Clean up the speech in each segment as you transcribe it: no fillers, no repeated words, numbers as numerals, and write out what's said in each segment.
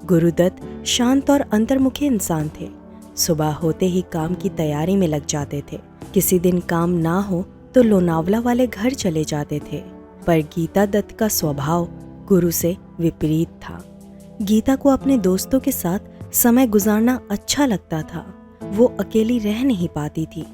गुरुदत्त शांत और अंतर्मुखी इंसान थे। सुबह होते ही काम की तैयारी में लग जाते थे। किसी दिन काम ना हो तो लोनावला वाले घर चले जाते थे। पर गीता दत्त का स्वभाव गुरु से विपरीत था। गीता को अपने दोस्तों के साथ समय गुजारना अच्छा लगता था। वो अकेली रह नहीं पाती थी।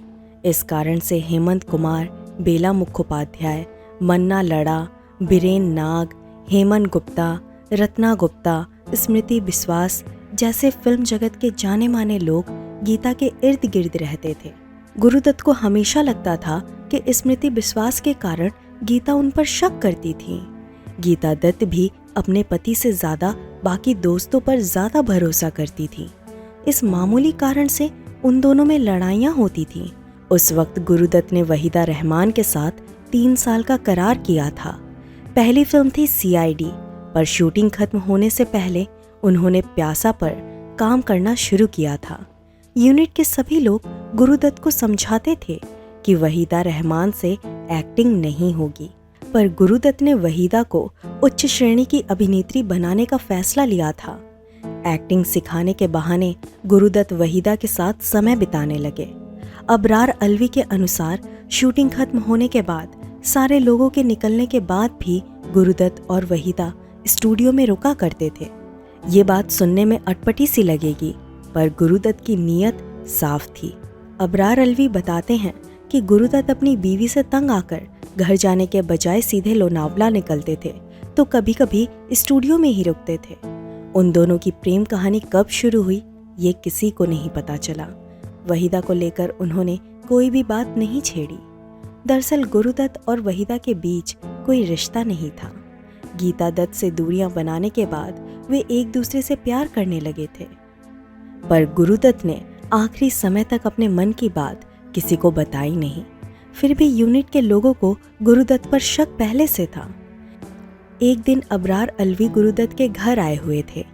इस कारण से हेमंत कुमार, बेला मुखोपाध्याय, मन्ना लड़ा, बीरेन नाग, हेमन गुप्ता, रत्ना गुप्ता, स्मृति बिस्वास जैसे फिल्म जगत के जाने माने लोग गीता के इर्द गिर्द रहते थे। गुरुदत्त को हमेशा लगता था कि स्मृति बिस्वास के कारण गीता उन पर शक करती थी। गीता दत्त भी अपने पति से ज्यादा बाकी दोस्तों पर ज्यादा भरोसा करती थी। इस मामूली कारण से उन दोनों में लड़ाइयाँ होती थीं। उस वक्त गुरुदत्त ने वहीदा रहमान के साथ 3 साल का करार किया था। पहली फिल्म थी CID, पर शूटिंग खत्म होने से पहले उन्होंने प्यासा पर काम करना शुरू किया था। यूनिट के सभी लोग गुरुदत्त को समझाते थे कि वहीदा रहमान से एक्टिंग नहीं होगी, पर गुरुदत्त ने वहीदा को उच्च श्रेणी की अभिनेत्री बनाने का फैसला लिया था। एक्टिंग सिखाने के बहाने गुरुदत्त वहीदा के साथ समय बिताने लगे। अबरार अलवी के अनुसार शूटिंग खत्म होने के बाद सारे लोगों के निकलने के बाद भी गुरुदत्त और वहीदा स्टूडियो में रुका करते थे। ये बात सुनने में अटपटी सी लगेगी, पर गुरुदत्त की नीयत साफ थी। अबरार अलवी बताते हैं कि गुरुदत्त अपनी बीवी से तंग आकर घर जाने के बजाय सीधे लोनावला निकलते थे, तो कभी कभी स्टूडियो में ही रुकते थे। उन दोनों की प्रेम कहानी कब शुरू हुई ये किसी को नहीं पता चला। वहीदा को लेकर उन्होंने कोई भी बात नहीं छेड़ी। दरअसल गुरुदत्त और वहीदा के बीच कोई रिश्ता नहीं था। गीता दत्त से दूरियां बनाने के बाद वे एक दूसरे से प्यार करने लगे थे, पर गुरुदत्त ने आखिरी समय तक अपने मन की बात किसी को बताई नहीं। फिर भी यूनिट के लोगों को गुरुदत्त पर शक पहले से था। एक दिन अबरार अलवी गुरुदत्त के घर आए हुए थे।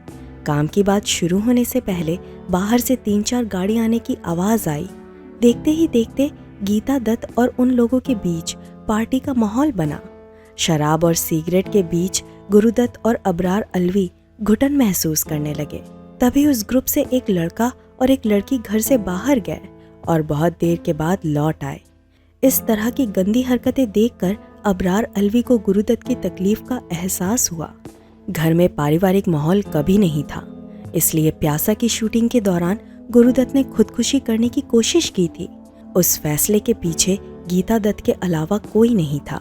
काम की बात शुरू होने से पहले बाहर से 3-4 गाड़ी आने की आवाज आई। देखते ही देखते गीता दत्त और उन लोगों के बीच पार्टी का माहौल बना। शराब और सिगरेट के बीच गुरुदत्त और अबरार अलवी घुटन महसूस करने लगे। तभी उस ग्रुप से एक लड़का और एक लड़की घर से बाहर गए और बहुत देर के बाद लौट आए। इस तरह की गंदी हरकतें देखकर अबरार अलवी को गुरुदत्त की तकलीफ का एहसास हुआ। घर में पारिवारिक माहौल कभी नहीं था, इसलिए प्यासा की शूटिंग के दौरान गुरुदत्त ने खुदकुशी करने की कोशिश की थी। उस फैसले के पीछे गीता दत्त के अलावा कोई नहीं था।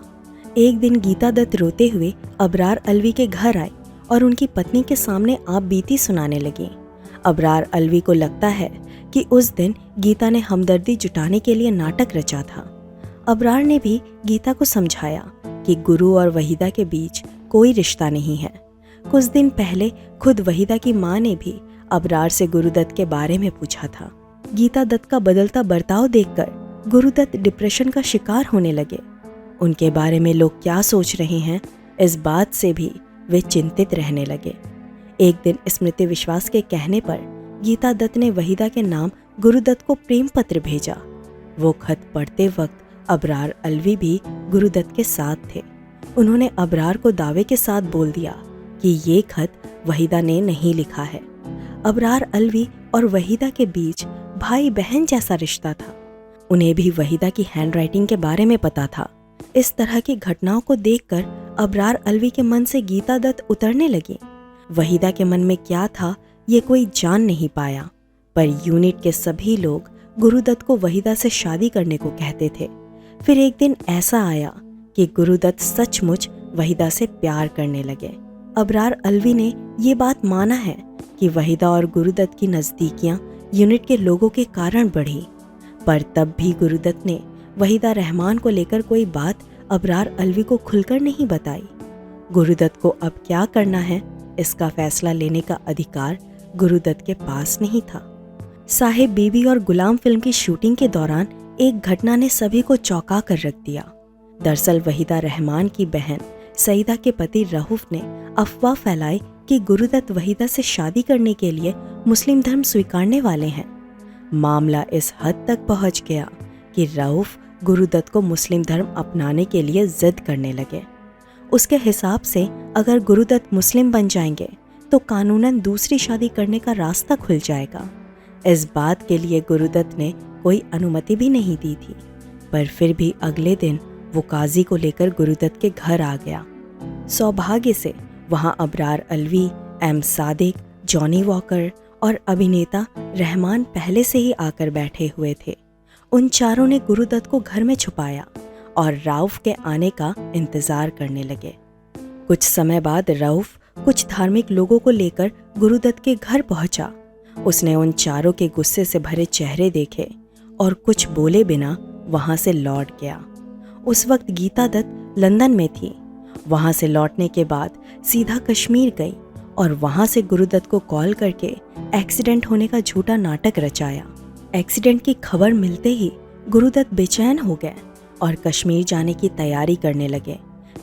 एक दिन गीता दत्त रोते हुए अबरार अलवी के घर आई और उनकी पत्नी के सामने आप बीती सुनाने लगी। अबरार अलवी को लगता है कि उस दिन गीता ने हमदर्दी जुटाने के लिए नाटक रचा था। अबरार ने भी गीता को समझाया कि गुरु और वहीदा के बीच कोई रिश्ता नहीं है। कुछ दिन पहले खुद वहीदा की माँ ने भी अबरार से गुरुदत्त के बारे में पूछा था। गीता दत्त का बदलता बर्ताव देखकर गुरुदत्त डिप्रेशन का शिकार होने लगे। उनके बारे में लोग क्या सोच रहे हैं, इस बात से भी वे चिंतित रहने लगे। एक दिन स्मृति विश्वास के कहने पर गीता दत्त ने वहीदा के नाम गुरुदत्त को प्रेम पत्र भेजा। वो खत पढ़ते वक्त अबरार अलवी भी गुरुदत्त के साथ थे। उन्होंने अबरार को दावे के साथ बोल दिया कि ये खत वहीदा ने नहीं लिखा है। अबरार अलवी और वहीदा के बीच भाई बहन जैसा रिश्ता था। उन्हें भी वहीदा की हैंडराइटिंग के बारे में पता था। इस तरह की घटनाओं को देखकर अबरार अलवी के मन से गीता दत्त उतरने लगी। वहीदा के मन में क्या था ये कोई जान नहीं पाया, पर यूनिट के सभी लोग गुरुदत्त को वहीदा से शादी करने को कहते थे। फिर एक दिन ऐसा आया कि गुरुदत्त सचमुच वहीदा से प्यार करने लगे। अबरार अलवी ने ये बात माना है कि वहीदा और गुरुदत्त की नज़दीकियां यूनिट के लोगों के कारण बढ़ी, पर तब भी गुरुदत्त ने वहीदा रहमान को लेकर कोई बात अबरार अलवी को खुलकर नहीं बताई। गुरुदत्त को अब क्या करना है इसका फैसला लेने का अधिकार गुरुदत्त के पास नहीं था। साहिब बीबी और गुलाम फिल्म की शूटिंग के दौरान एक घटना ने सभी को चौंका कर रख दिया। दरअसल वहीदा रहमान की बहन सईदा के पति रऊफ ने अफवाह फैलाई कि गुरुदत्त वहीदा से शादी करने के लिए मुस्लिम धर्म स्वीकारने वाले हैं। मामला इस हद तक पहुंच गया कि रऊफ गुरुदत्त को मुस्लिम धर्म अपनाने के लिए जिद करने लगे। उसके हिसाब से अगर गुरुदत्त मुस्लिम बन जाएंगे तो कानूनन दूसरी शादी करने का रास्ता खुल जाएगा। इस बात के लिए गुरुदत्त ने कोई अनुमति भी नहीं दी थी, पर फिर भी अगले दिन वो काजी को लेकर गुरुदत्त के घर आ गया। सौभाग्य से वहां अबरार अलवी, एम सादिक, जॉनी वॉकर और अभिनेता रहमान पहले से ही आकर बैठे हुए थे। उन चारों ने गुरुदत्त को घर में छुपाया और रऊफ के आने का इंतजार करने लगे। कुछ समय बाद रऊफ कुछ धार्मिक लोगों को लेकर गुरुदत्त के घर पहुंचा। उसने उन चारों के गुस्से से भरे चेहरे देखे और कुछ बोले बिना वहां से लौट गया। उस वक्त गीता दत्त लंदन में थी। वहां से लौटने के बाद सीधा कश्मीर गई और वहां से गुरुदत्त को कॉल करके एक्सीडेंट होने का झूठा नाटक रचाया। एक्सीडेंट की खबर मिलते ही गुरुदत्त बेचैन हो गए और कश्मीर जाने की तैयारी करने लगे।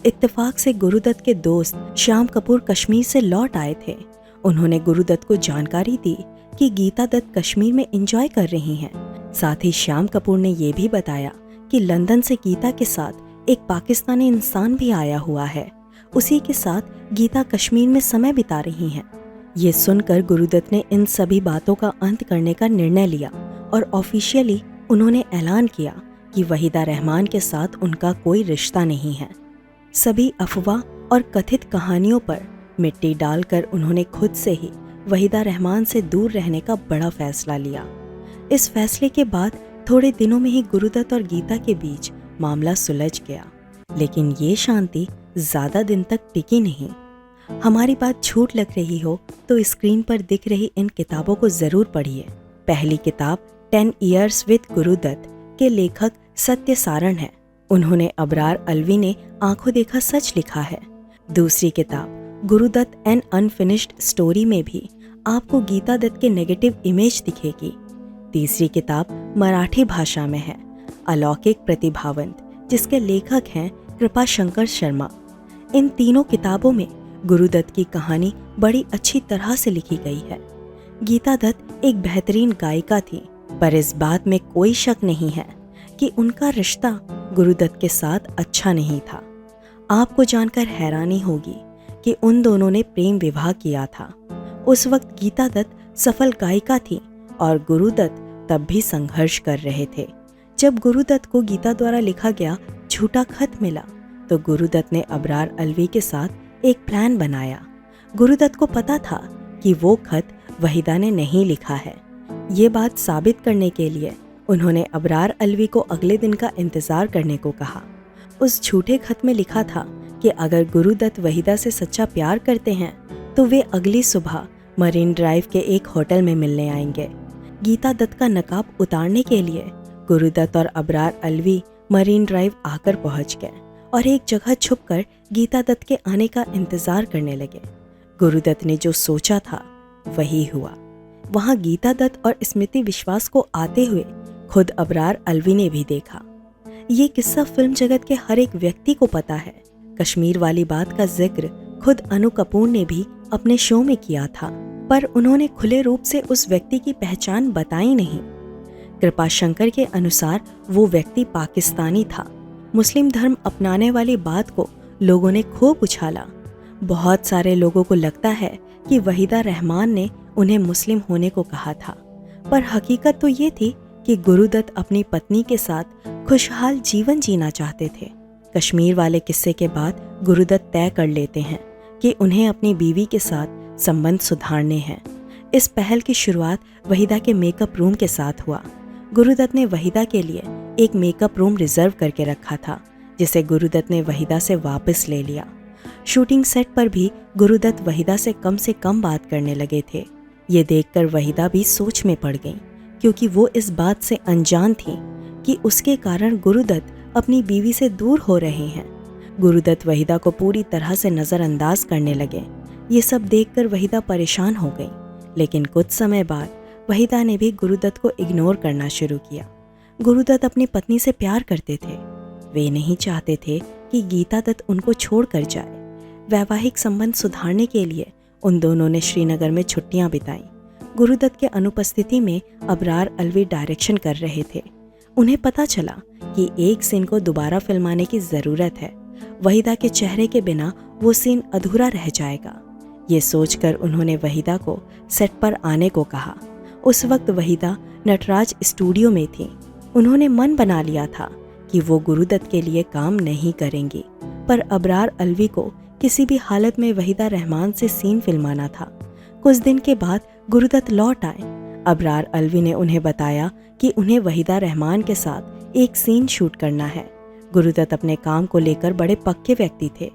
इत्तेफाक से गुरुदत्त के दोस्त श्याम कपूर कश्मीर से लौट आए थे। उन्होंने गुरुदत्त को जानकारी दी कि गीता दत्त कश्मीर में एंजॉय कर रही हैं। साथ ही श्याम कपूर ने ये भी बताया कि लंदन से गीता के साथ एक पाकिस्तानी इंसान भी आया हुआ है। उसी के साथ गीता कश्मीर में समय बिता रही हैं। ये सुनकर गुरुदत्त ने इन सभी बातों का अंत करने का निर्णय लिया और ऑफिशियली उन्होंने ऐलान किया कि वहीदा रहमान के साथ उनका कोई रिश्ता नहीं है। सभी अफवाह और कथित कहानियों पर मिट्टी डालकर उन्होंने खुद से ही वहीदा रहमान से दूर रहने का बड़ा फैसला लिया। इस फैसले के बाद थोड़े दिनों में ही गुरुदत्त और गीता के बीच मामला सुलझ गया, लेकिन ये शांति ज्यादा दिन तक टिकी नहीं। हमारी बात छूट लग रही हो तो स्क्रीन पर दिख रही इन किताबों को जरूर पढ़िए। पहली किताब 10 Years with गुरुदत्त के लेखक सत्य सारण है। उन्होंने अबरार अलवी ने आंखों देखा सच लिखा है। दूसरी किताब गुरुदत्त एन अनफिनिश्ड स्टोरी में भी आपको गीता दत्त के नेगेटिव इमेज दिखेगी। तीसरी किताब मराठी भाषा में है, अलौकिक प्रतिभावंत, जिसके लेखक हैं कृपा शंकर शर्मा। इन तीनों किताबों में गुरुदत्त की कहानी बड़ी अच्छी तरह से लिखी गई है। गीता दत्त एक बेहतरीन गायिका थी, पर इस बात में कोई शक नहीं है कि उनका रिश्ता गुरुदत्त के साथ अच्छा नहीं था। आपको जानकर हैरानी होगी कि उन दोनों ने प्रेम विवाह किया था। उस वक्त गीता दत्त सफल गायिका थी और गुरुदत्त तब भी संघर्ष कर रहे थे। जब गुरुदत्त को गीता द्वारा लिखा गया झूठा खत मिला तो गुरुदत्त ने अबरार अलवी के साथ एक प्लान बनाया। गुरुदत्त को पता था कि वो खत वहीदा ने नहीं लिखा है। ये बात साबित करने के लिए उन्होंने अबरार अलवी को अगले दिन का इंतजार करने को कहा। उस झूठे खत में लिखा था कि अगर गुरुदत्त वहीदा से सच्चा प्यार करते हैं तो वे अगली सुबह मरीन ड्राइव के एक होटल में मिलने आएंगे। गीता दत्त का नकाब उतारने के लिए गुरुदत्त और अबरार अलवी मरीन ड्राइव आकर पहुंच गए और एक जगह छुपकर गीता दत्त के आने का इंतजार करने लगे। गुरुदत्त ने जो सोचा था वही हुआ। वहां गीता दत्त और स्मृति विश्वास को आते हुए खुद अबरार अलवी ने भी देखा। ये किस्सा फिल्म जगत के हर एक व्यक्ति को पता है। कश्मीर वाली बात का जिक्र खुद अनु कपूर ने भी अपने शो में किया था, पर उन्होंने खुले रूप से उस व्यक्ति की पहचान बताई नहीं। कृपा शंकर के अनुसार वो व्यक्ति पाकिस्तानी था। मुस्लिम धर्म अपनाने वाली बात को लोगों ने खूब उछाला। बहुत सारे लोगों को लगता है कि वहीदा रहमान ने उन्हें मुस्लिम होने को कहा था, पर हकीकत तो ये थी कि गुरुदत्त अपनी पत्नी के साथ खुशहाल जीवन जीना चाहते थे। कश्मीर वाले किस्से के बाद गुरुदत्त तय कर लेते हैं कि उन्हें अपनी बीवी के साथ संबंध सुधारने हैं। इस पहल की शुरुआत वहीदा के मेकअप रूम के साथ हुआ। गुरुदत्त ने वहीदा के लिए एक मेकअप रूम रिजर्व करके रखा था, जिसे गुरुदत्त ने वहीदा से वापस ले लिया। शूटिंग सेट पर भी गुरुदत्त वहीदा से कम बात करने लगे थे। ये देखकर वहीदा भी सोच में पड़ गई, क्योंकि वो इस बात से अनजान थी कि उसके कारण गुरुदत्त अपनी बीवी से दूर हो रहे हैं। गुरुदत्त वहीदा को पूरी तरह से नज़रअंदाज करने लगे। ये सब देखकर वहीदा परेशान हो गई, लेकिन कुछ समय बाद वहीदा ने भी गुरुदत्त को इग्नोर करना शुरू किया। गुरुदत्त अपनी पत्नी से प्यार करते थे। वे नहीं चाहते थे कि गीता दत्त उनको छोड़कर जाए। वैवाहिक संबंध सुधारने के लिए उन दोनों ने श्रीनगर में छुट्टियां बिताई। गुरुदत्त के अनुपस्थिति में अबरार अलवी डायरेक्शन कर रहे थे। उन्हें पता चला कि एक सीन को दोबारा फिल्माने की ज़रूरत है। वहीदा के चेहरे के बिना वो सीन अधूरा रह जाएगा। ये सोचकर उन्होंने वहीदा को सेट पर आने को कहा। उस वक्त वहीदा नटराज स्टूडियो में थी। उन्होंने मन बना लिया था कि वो गुरुदत्त के लिए काम नहीं करेंगी, पर अबरार अलवी को किसी भी हालत में वहीदा रहमान से सीन फिल्माना था। कुछ दिन के बाद गुरुदत्त लौट आए। अबरार अलवी ने उन्हें बताया कि उन्हें वहीदा रहमान के साथ एक सीन शूट करना है। गुरुदत्त अपने काम को लेकर बड़े पक्के व्यक्ति थे।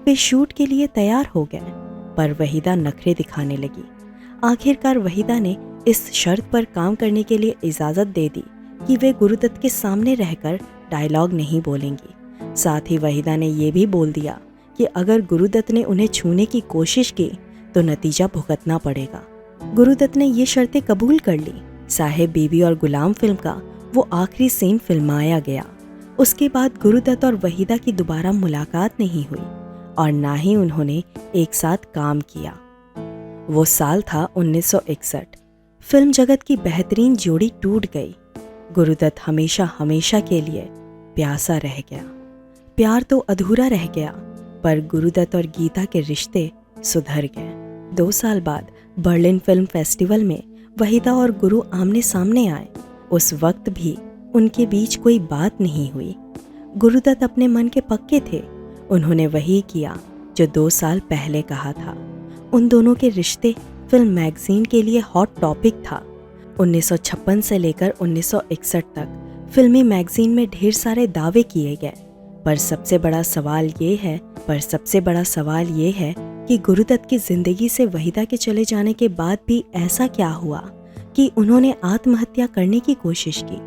वे शूट के लिए तैयार हो गए, पर वहीदा नखरे दिखाने लगी। आखिरकार वहीदा ने इस शर्त पर काम करने के लिए इजाज़त दे दी कि वे गुरुदत्त के सामने रहकर डायलॉग नहीं बोलेंगी। साथ ही वहीदा ने यह भी बोल दिया कि अगर गुरुदत्त ने उन्हें छूने की कोशिश की तो नतीजा भुगतना पड़ेगा। गुरुदत्त ने ये शर्तें कबूल कर ली। साहेब बीबी और गुलाम फिल्म का वो आखिरी सीन फिल्माया गया। उसके बाद गुरुदत्त और वहीदा की दोबारा मुलाकात नहीं हुई और ना ही उन्होंने एक साथ काम किया। वो साल था 1961। फिल्म जगत की बेहतरीन जोड़ी टूट गई। गुरुदत्त हमेशा हमेशा के लिए प्यासा रह गया। प्यार तो अधूरा रह गया, पर गुरुदत्त और गीता के रिश्ते सुधर गए। 2 साल बाद बर्लिन फिल्म फेस्टिवल में वहीदा और गुरु आमने सामने आए। उस वक्त भी उनके बीच कोई बात नहीं हुई। गुरुदत्त अपने मन के पक्के थे। उन्होंने वही किया जो 2 साल पहले कहा था। उन दोनों के रिश्ते फिल्म मैगजीन के लिए हॉट टॉपिक था। 1956 से लेकर 1961 तक फिल्मी मैगजीन में ढेर सारे दावे किए गए, पर सबसे बड़ा सवाल ये है कि गुरुदत्त की जिंदगी से वहीदा के चले जाने के बाद भी ऐसा क्या हुआ कि उन्होंने आत्महत्या करने की कोशिश की,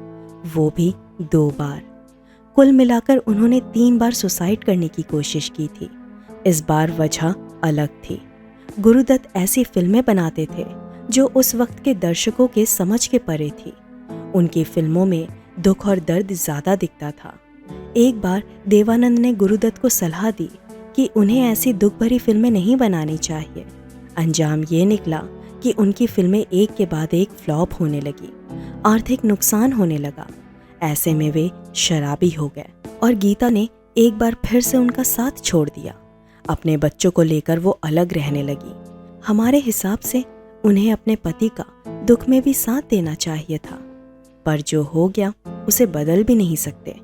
वो भी 2 बार। कुल मिलाकर उन्होंने 3 बार सुसाइड करने की कोशिश की थी। इस बार वजह अलग थी। गुरुदत्त ऐसी फिल्में बनाते थे जो उस वक्त के दर्शकों के समझ के परे थी। उनकी फिल्मों में दुख और दर्द ज्यादा दिखता था। एक बार देवानंद ने गुरुदत्त को सलाह दी कि उन्हें ऐसी दुख भरी फिल्में नहीं बनानी चाहिए। अंजाम ये निकला कि उनकी फिल्में एक के बाद एक फ्लॉप होने लगी। आर्थिक नुकसान होने लगा। ऐसे में वे शराबी हो गए और गीता ने एक बार फिर से उनका साथ छोड़ दिया। अपने बच्चों को लेकर वो अलग रहने लगी। हमारे हिसाब से उन्हें अपने पति का दुख में भी साथ देना चाहिए था, पर जो हो गया उसे बदल भी नहीं सकते।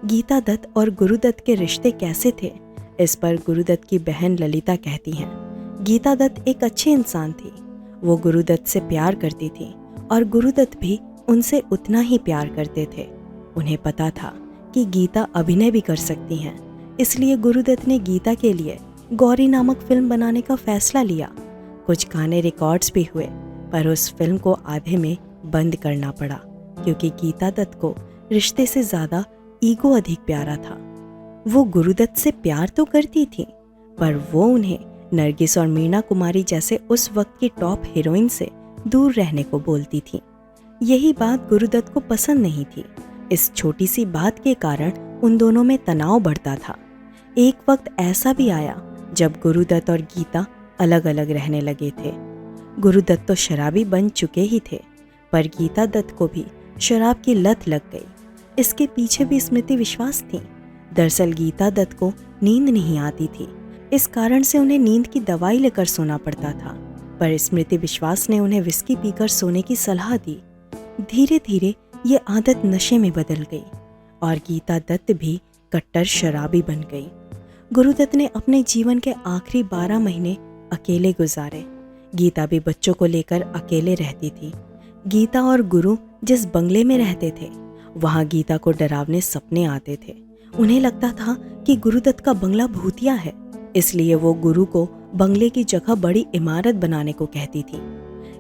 गीता दत्त और गुरुदत्त के रिश्ते कैसे थे, इस पर गुरुदत्त की बहन ललिता कहती हैं, गीता दत्त एक अच्छी इंसान थी। वो गुरुदत्त से प्यार करती थी और गुरुदत्त भी उनसे उतना ही प्यार करते थे। उन्हें पता था कि गीता अभिनय भी कर सकती हैं, इसलिए गुरुदत्त ने गीता के लिए गौरी नामक फिल्म बनाने का फैसला लिया। कुछ गाने रिकॉर्ड्स भी हुए, पर उस फिल्म को आधे में बंद करना पड़ा क्योंकि गीता दत्त को रिश्ते से ज्यादा ईगो अधिक प्यारा था। वो गुरुदत्त से प्यार तो करती थी, पर वो उन्हें नरगिस और मीना कुमारी जैसे उस वक्त की टॉप हीरोइन से दूर रहने को बोलती थी। यही बात गुरुदत्त को पसंद नहीं थी। इस छोटी सी बात के कारण उन दोनों में तनाव बढ़ता था। एक वक्त ऐसा भी आया जब गुरुदत्त और गीता अलग अलग रहने लगे थे। गुरुदत्त तो शराबी बन चुके ही थे, पर गीता दत्त को भी शराब की लत लग गई। इसके पीछे भी स्मृति विश्वास थी। दरअसल गीता दत्त को नींद नहीं आती थी, इस कारण से उन्हें नींद की दवाई लेकर सोना पड़ता था, पर स्मृति विश्वास ने उन्हें विस्की पीकर सोने की सलाह दी। धीरे धीरे ये आदत नशे में बदल गई और गीता दत्त भी कट्टर शराबी बन गई। गुरुदत्त ने अपने जीवन के आखिरी 12 महीने अकेले गुजारे। गीता भी बच्चों को लेकर अकेले रहती थी। गीता और गुरु जिस बंगले में रहते थे, वहां गीता को डरावने सपने आते थे। उन्हें लगता था कि गुरुदत्त का बंगला भूतिया है, इसलिए वो गुरु को बंगले की जगह बड़ी इमारत बनाने को कहती थी।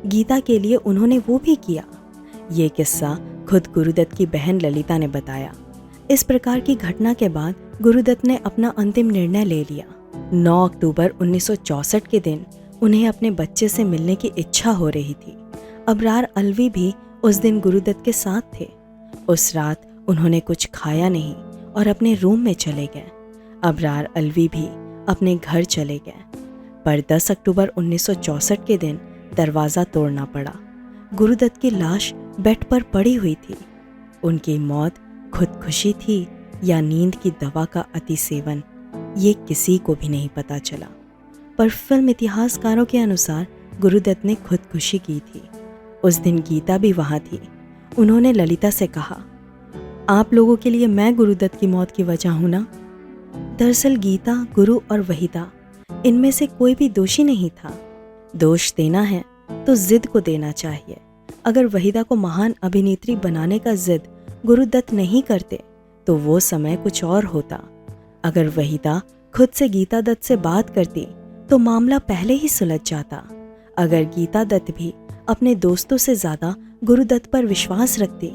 गीता के लिए उन्होंने वो भी किया। ये किस्सा खुद गुरुदत्त की बहन ललिता ने बताया। इस प्रकार की घटना के बाद गुरुदत्त ने अपना अंतिम निर्णय ले लिया। 9 अक्टूबर 1964 के दिन उन्हें अपने बच्चे से मिलने की इच्छा हो रही थी। अबरार अलवी भी उस दिन गुरुदत्त के साथ थे। उस रात उन्होंने कुछ खाया नहीं और अपने रूम में चले गए। अबरार अलवी भी अपने घर चले गए, पर 10 अक्टूबर 1964 के दिन दरवाज़ा तोड़ना पड़ा। गुरुदत्त की लाश बेड पर पड़ी हुई थी। उनकी मौत खुदकुशी थी या नींद की दवा का अति सेवन, ये किसी को भी नहीं पता चला। पर फिल्म इतिहासकारों के अनुसार गुरुदत्त ने खुदकुशी की थी। उस दिन गीता भी वहाँ थी। उन्होंने ललिता से कहा, आप लोगों के लिए मैं गुरुदत्त की मौत की वजह हूँ ना। दरअसल गीता, गुरु और वहीदा, इनमें से कोई भी दोषी नहीं था। दोष देना है तो जिद को देना चाहिए। अगर वहीदा को महान अभिनेत्री बनाने का जिद गुरुदत्त नहीं करते तो वो समय कुछ और होता। अगर वहीदा खुद से गीता दत्त से बात करती तो मामला पहले ही सुलझ जाता। अगर गीता दत्त भी अपने दोस्तों से ज्यादा गुरुदत्त पर विश्वास रखती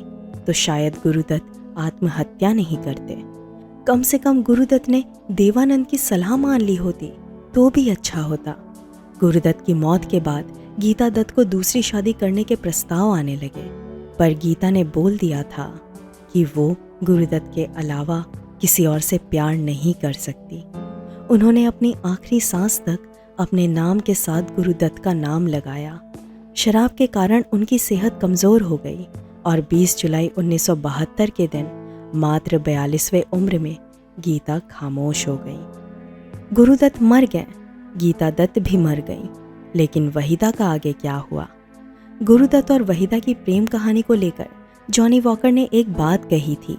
तो शायद गुरुदत्त आत्महत्या नहीं करते। कम से कम गुरुदत्त ने देवानंद की सलाह मान ली होती तो भी अच्छा होता। गुरुदत्त की मौत के बाद गीता दत्त को दूसरी शादी करने के प्रस्ताव आने लगे, पर गीता ने बोल दिया था कि वो गुरुदत्त के अलावा किसी और से प्यार नहीं कर सकती। उन्होंने अपनी आखिरी सांस तक अपने नाम के साथ गुरुदत्त का नाम लगाया। शराब के कारण उनकी सेहत कमज़ोर हो गई और 20 जुलाई 1972 के दिन मात्र 42वें उम्र में गीता खामोश हो गई। गुरुदत्त मर गए, गीता दत्त भी मर गई, लेकिन वहीदा का आगे क्या हुआ? गुरुदत्त और वहीदा की प्रेम कहानी को लेकर जॉनी वॉकर ने एक बात कही थी।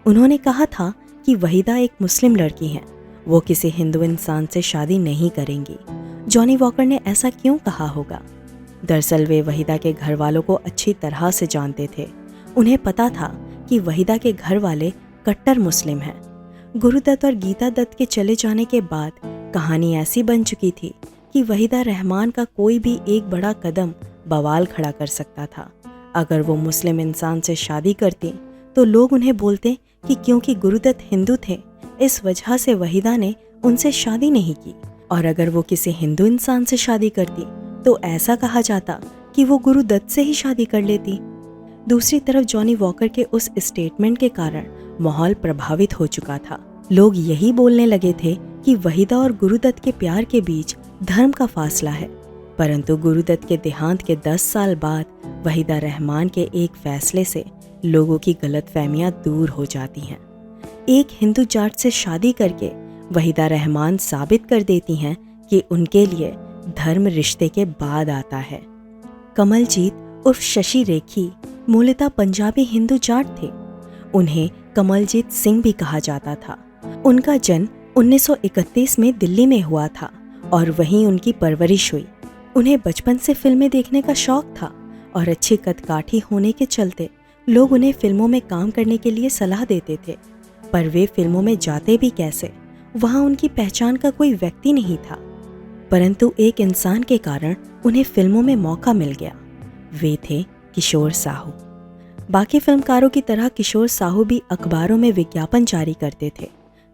उन्होंने कहा था कि वहीदा एक मुस्लिम लड़की है, वो किसी हिंदू इंसान से शादी नहीं करेंगी। जॉनी वॉकर ने ऐसा क्यों कहा होगा? दरअसल वे वहीदा के घर वालों को अच्छी तरह से जानते थे। उन्हें पता था कि वहीदा के घर वाले कट्टर मुस्लिम हैं। गुरुदत्त और गीता दत्त के चले जाने के बाद कहानी ऐसी बन चुकी थी कि वहीदा रहमान का कोई भी एक बड़ा कदम बवाल खड़ा कर सकता था। अगर वो मुस्लिम इंसान से शादी करती तो लोग उन्हें बोलते कि क्योंकि गुरुदत्त हिंदू थे इस वजह से वहीदा ने उनसे शादी नहीं की, और अगर वो किसी हिंदू इंसान से शादी करती तो ऐसा कहा जाता कि वो गुरुदत्त से ही शादी कर लेती। दूसरी तरफ जॉनी वॉकर के उस स्टेटमेंट के कारण माहौल प्रभावित हो चुका था। लोग यही बोलने लगे थे कि वहीदा और गुरुदत्त के प्यार के बीच धर्म का फासला है। परंतु गुरुदत्त के देहांत के 10 साल बाद वहीदा रहमान के एक फैसले से लोगों की गलतफहमियां दूर हो जाती हैं। एक हिंदू जाट से शादी करके वहीदा रहमान साबित कर देती हैं कि उनके लिए धर्म रिश्ते के बाद आता है। कमलजीत उर्फ शशि रेखी मूलतः पंजाबी हिंदू जाट थे। उन्हें कमलजीत सिंह भी कहा जाता था। उनका जन्म 1931 में दिल्ली में हुआ था और वहीं उनकी परवरिश हुई। उन्हें बचपन से फिल्में देखने का शौक था और अच्छी कदकाठी होने के चलते लोग उन्हें फिल्मों में काम करने के लिए सलाह देते थे। पर वे फिल्मों में जाते भी कैसे? वहां उनकी पहचान का कोई व्यक्ति नहीं था। परंतु एक इंसान के कारण उन्हें फिल्मों में मौका मिल गया। वे थे किशोर साहू। बाकी फिल्मकारों की तरह किशोर साहू भी अखबारों में विज्ञापन जारी करते थे।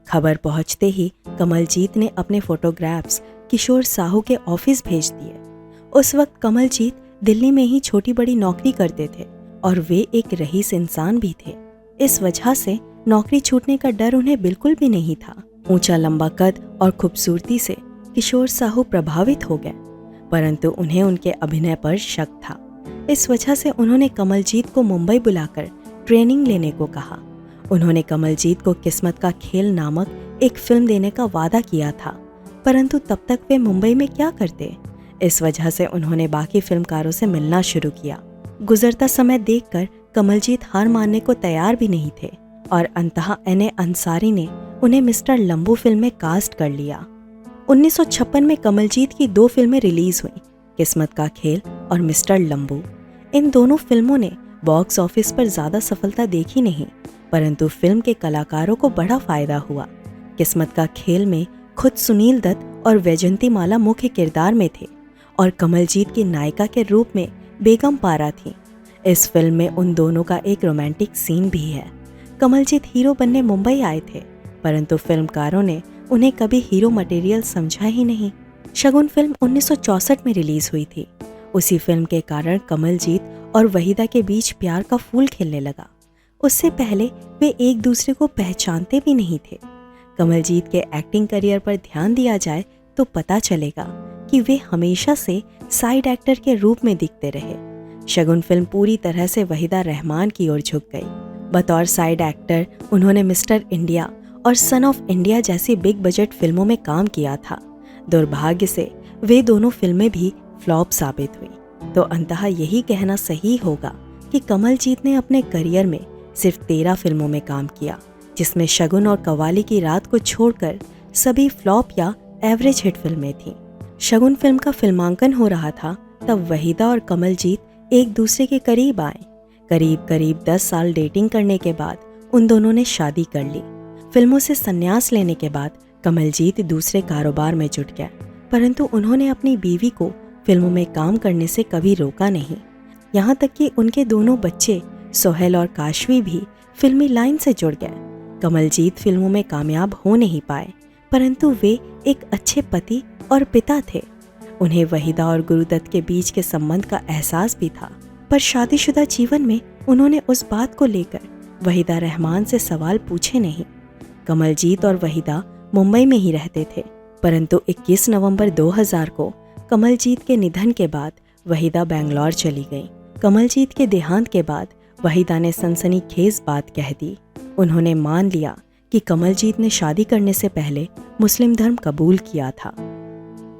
खबर पहुंचते ही कमलजीत ने अपने फोटोग्राफ्स किशोर साहू के ऑफिस भेज दिए। उस वक्त कमलजीत दिल्ली में ही छोटी बड़ी नौकरी करते थे और वे एक रईस इंसान भी थे। इस वजह से नौकरी छूटने का डर उन्हें बिल्कुल भी नहीं था। ऊंचा लंबा कद और खूबसूरती से किशोर साहू प्रभावित हो गए, परंतु उन्हें उनके अभिनय पर शक था। इस वजह से उन्होंने कमलजीत को मुंबई बुलाकर ट्रेनिंग लेने को कहा। उन्होंने कमलजीत को किस्मत का खेल नामक एक फिल्म देने का वादा किया था, परंतु तब तक वे मुंबई में क्या करते? इस वजह से उन्होंने बाकी फिल्मकारों से मिलना शुरू किया। गुजरता समय देखकर कमलजीत हार मानने को तैयार भी नहीं थे और अंततः एन.ए. अंसारी ने उन्हें मिस्टर लंबू फिल्म में कास्ट कर लिया। 1956 में कमलजीत की 2 फिल्में रिलीज हुई, किस्मत का खेल और मिस्टर लंबू। इन दोनों फिल्मों ने बॉक्स ऑफिस पर ज्यादा सफलता देखी नहीं, परंतु फिल्म के कलाकारों को बड़ा फायदा हुआ। किस्मत का खेल में खुद सुनील दत्त और वैजयंती माला मुख्य किरदार में थे और कमलजीत की नायिका के रूप में बेगम पारा थी। इस फिल्म में उन दोनों का एक रोमांटिक सीन भी है। कमलजीत हीरो बनने मुंबई आए थे, परंतु फिल्मकारों ने उन्हें कभी हीरो मटेरियल समझा ही नहीं। शगुन फिल्म 1964 में रिलीज हुई थी। उसी फिल्म के कारण कमलजीत और वहीदा के बीच प्यार का फूल खिलने लगा। उससे पहले वे एक दूसरे को पहचानते भी नहीं थे। कमलजीत के एक्टिंग करियर पर ध्यान दिया जाए तो पता चलेगा कि वे हमेशा से साइड एक्टर के रूप में दिखते रहे। शगुन फिल्म पूरी तरह से वहीदा रहमान की ओर झुक गई। बतौर साइड एक्टर उन्होंने मिस्टर इंडिया और सन ऑफ इंडिया जैसी बिग बजट फिल्मों में काम किया था। दुर्भाग्य से वे दोनों फिल्में भी फ्लॉप साबित हुई। तो अंततः यही कहना सही होगा कि कमलजीत ने अपने करियर में सिर्फ 13 फिल्मों में काम किया, जिसमें शगुन और कव्वाली की रात को छोड़कर सभी फ्लॉप या एवरेज हिट फिल्में थीं। शगुन फिल्म का फिल्मांकन हो रहा था तब वहीदा और कमलजीत एक दूसरे के करीब आए। करीब 10 साल डेटिंग करने के बाद उन दोनों ने शादी कर ली। फिल्मों से संन्यास लेने के बाद कमलजीत दूसरे कारोबार में जुट गया, परंतु उन्होंने अपनी बीवी को फिल्मों में काम करने से कभी रोका नहीं। यहाँ तक कि उनके दोनों बच्चे सोहेल और काशवी भी फिल्मी लाइन से जुड़ गए। कमलजीत फिल्मों में कामयाब हो नहीं पाए, परंतु वे एक अच्छे पति और पिता थे। उन्हें वहीदा और गुरुदत्त के बीच के संबंध का एहसास भी था, पर शादीशुदा जीवन में उन्होंने उस बात को लेकर वहीदा रहमान से सवाल पूछे नहीं। कमलजीत और वहीदा मुंबई में ही रहते थे, परंतु 21 नवंबर 2000 को कमलजीत के निधन के बाद वहीदा बेंगलौर चली गई। कमलजीत के देहांत के बाद वहीदा ने सनसनीखेज बात कह दी। उन्होंने मान लिया कि कमलजीत ने शादी करने से पहले मुस्लिम धर्म कबूल किया था।